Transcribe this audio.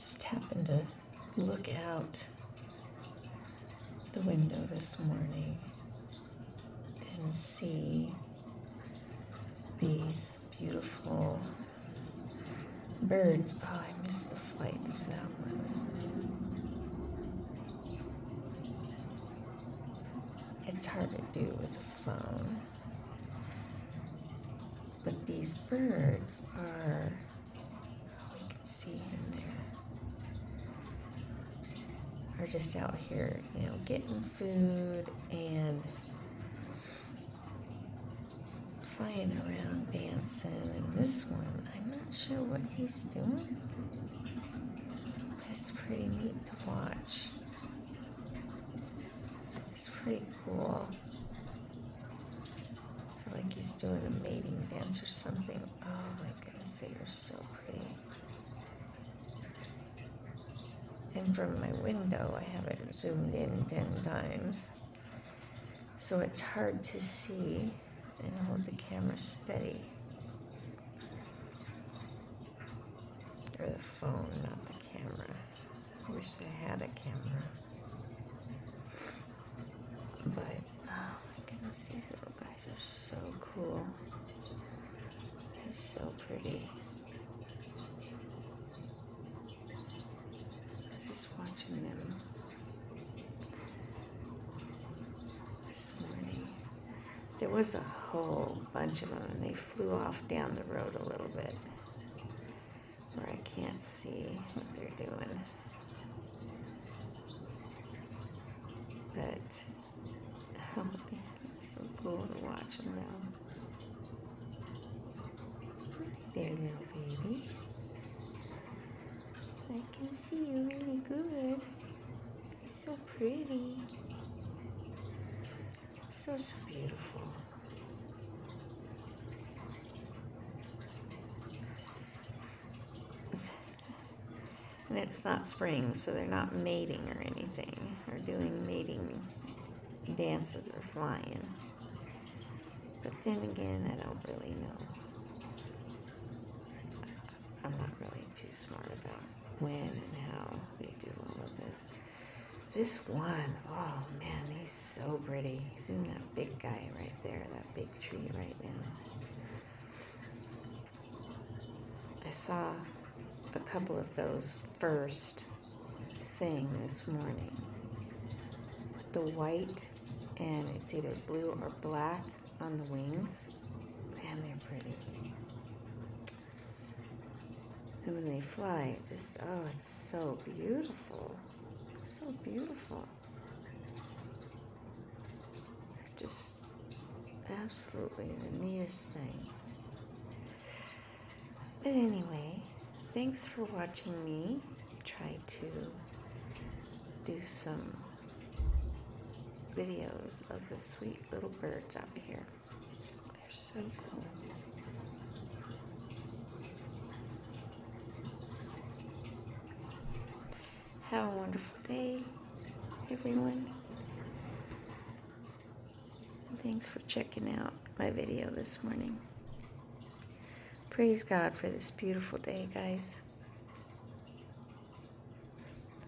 just happened to look out the window this morning and see these beautiful birds. Oh, I missed the flight of that one. It's hard to do with a phone. But these birds are, oh, you can see him there, are just out here, getting food and flying around, dancing. And this one, I'm not sure what he's doing, but it's pretty neat to watch. It's pretty cool. I feel like he's doing a mating dance or something. Oh my goodness, they are so pretty. And from my window, I have it zoomed in 10 times. So it's hard to see and hold the camera steady. Or the phone, not the camera. I wish I had a camera. But, oh my goodness, these little guys are so cool. They're so pretty. Just watching them this morning. There was a whole bunch of them, and they flew off down the road a little bit where I can't see what they're doing. But, oh man, it's so cool to watch them now. There, little baby. I can see you really good. You're so pretty. So beautiful. And it's not spring, so they're not mating or anything, or doing mating dances or flying. But then again, I don't really know. I'm not really too smart about when and how they do all of this. This one, oh man, he's so pretty. He's in that big guy right there, that big tree right now. I saw a couple of those first thing this morning. The white, and it's either blue or black on the wings. Man, they're pretty. And when they fly, it just, oh, it's so beautiful. So beautiful. They're just absolutely the neatest thing. But anyway, thanks for watching me try to do some videos of the sweet little birds out here. They're so cool. Have a wonderful day, everyone. Thanks for checking out my video this morning. Praise God for this beautiful day, guys.